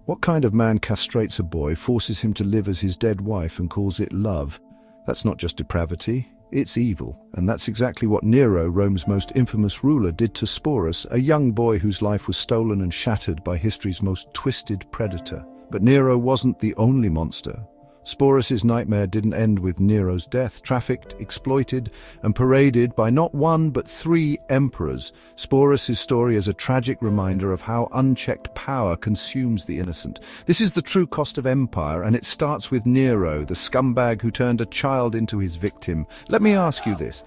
What kind of man castrates a boy, forces him to live as his dead wife and calls it love? That's not just depravity, it's evil. And that's exactly what Nero, Rome's most infamous ruler, did to Sporus, a young boy whose life was stolen and shattered by history's most twisted predator. But Nero wasn't the only monster. Sporus's nightmare didn't end with Nero's death. Trafficked, exploited, and paraded by not one but 3 emperors, Sporus's story is a tragic reminder of how unchecked power consumes the innocent. This is the true cost of empire, and it starts with Nero, the scumbag who turned a child into his victim. Let me ask you this: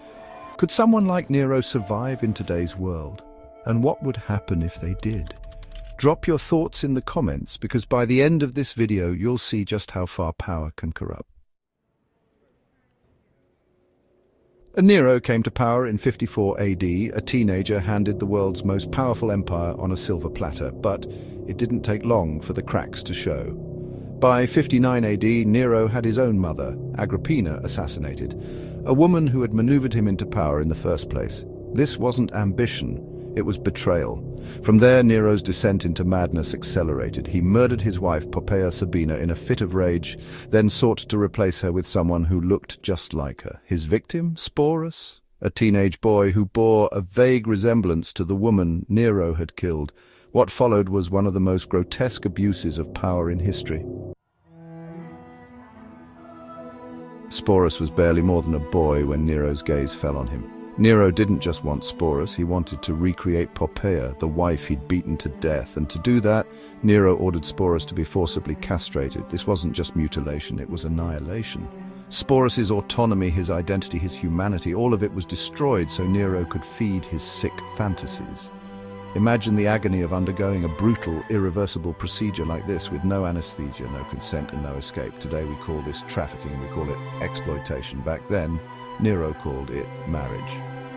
could someone like Nero survive in today's world? And what would happen if they did? Drop your thoughts in the comments, because by the end of this video you'll see just how far power can corrupt. Nero came to power in 54 AD. A teenager handed the world's most powerful empire on a silver platter, but it didn't take long for the cracks to show. By 59 AD, Nero had his own mother, Agrippina, assassinated, a woman who had maneuvered him into power in the first place. This wasn't ambition, it was betrayal. From there, Nero's descent into madness accelerated. He murdered his wife, Poppaea Sabina, in a fit of rage, then sought to replace her with someone who looked just like her. His victim, Sporus, a teenage boy who bore a vague resemblance to the woman Nero had killed. What followed was one of the most grotesque abuses of power in history. Sporus was barely more than a boy when Nero's gaze fell on him. Nero didn't just want Sporus, he wanted to recreate Poppaea, the wife he'd beaten to death, and to do that, Nero ordered Sporus to be forcibly castrated. This wasn't just mutilation, it was annihilation. Sporus's autonomy, his identity, his humanity, all of it was destroyed so Nero could feed his sick fantasies. Imagine the agony of undergoing a brutal, irreversible procedure like this with no anesthesia, no consent and no escape. Today we call this trafficking, we call it exploitation. Back then, Nero called it marriage.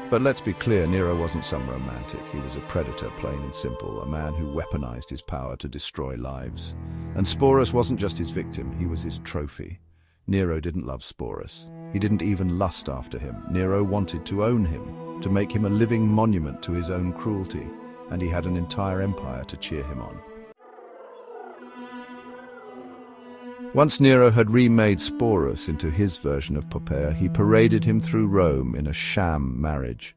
But let's be clear, Nero wasn't some romantic. He was a predator, plain and simple, a man who weaponized his power to destroy lives. And Sporus wasn't just his victim, he was his trophy. Nero didn't love Sporus. He didn't even lust after him. Nero wanted to own him, to make him a living monument to his own cruelty, and he had an entire empire to cheer him on. Once Nero had remade Sporus into his version of Poppaea, he paraded him through Rome in a sham marriage.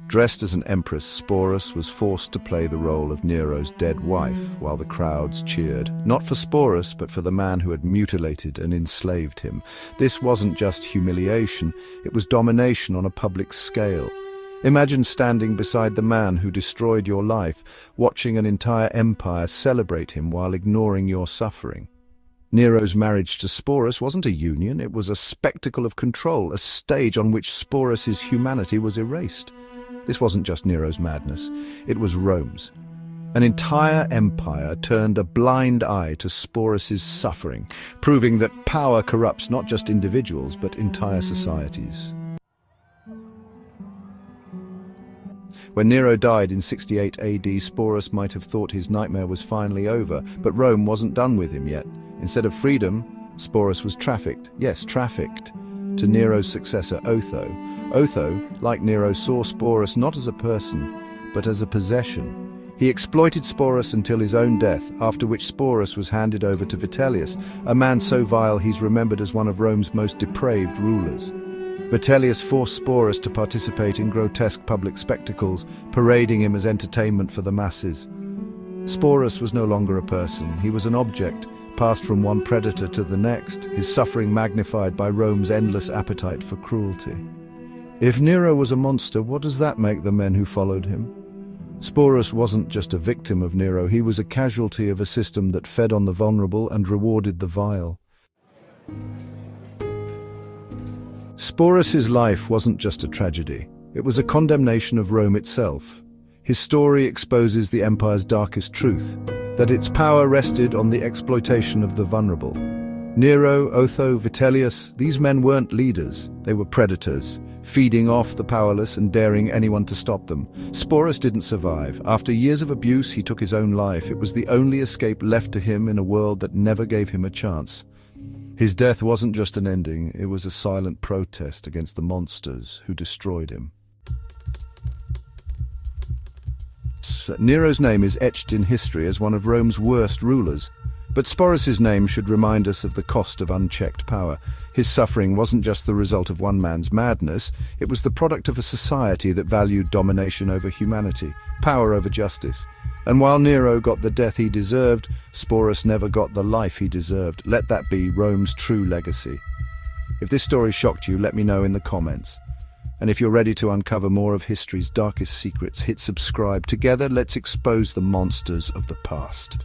Dressed as an empress, Sporus was forced to play the role of Nero's dead wife while the crowds cheered. Not for Sporus, but for the man who had mutilated and enslaved him. This wasn't just humiliation, it was domination on a public scale. Imagine standing beside the man who destroyed your life, watching an entire empire celebrate him while ignoring your suffering. Nero's marriage to Sporus wasn't a union, it was a spectacle of control, a stage on which Sporus's humanity was erased. This wasn't just Nero's madness, it was Rome's. An entire empire turned a blind eye to Sporus's suffering, proving that power corrupts not just individuals, but entire societies. When Nero died in 68 AD, Sporus might have thought his nightmare was finally over, but Rome wasn't done with him yet. Instead of freedom, Sporus was trafficked, yes, trafficked, to Nero's successor, Otho. Otho, like Nero, saw Sporus not as a person, but as a possession. He exploited Sporus until his own death, after which Sporus was handed over to Vitellius, a man so vile he's remembered as one of Rome's most depraved rulers. Vitellius forced Sporus to participate in grotesque public spectacles, parading him as entertainment for the masses. Sporus was no longer a person, he was an object, passed from one predator to the next, his suffering magnified by Rome's endless appetite for cruelty. If Nero was a monster, what does that make the men who followed him? Sporus wasn't just a victim of Nero, he was a casualty of a system that fed on the vulnerable and rewarded the vile. Sporus's life wasn't just a tragedy, it was a condemnation of Rome itself. His story exposes the empire's darkest truth, that its power rested on the exploitation of the vulnerable. Nero, Otho, Vitellius, these men weren't leaders, they were predators, feeding off the powerless and daring anyone to stop them. Sporus didn't survive. After years of abuse, he took his own life. It was the only escape left to him in a world that never gave him a chance. His death wasn't just an ending, it was a silent protest against the monsters who destroyed him. Nero's name is etched in history as one of Rome's worst rulers. But Sporus's name should remind us of the cost of unchecked power. His suffering wasn't just the result of one man's madness, it was the product of a society that valued domination over humanity, power over justice. And while Nero got the death he deserved, Sporus never got the life he deserved. Let that be Rome's true legacy. If this story shocked you, let me know in the comments. And if you're ready to uncover more of history's darkest secrets, hit subscribe. Together, let's expose the monsters of the past.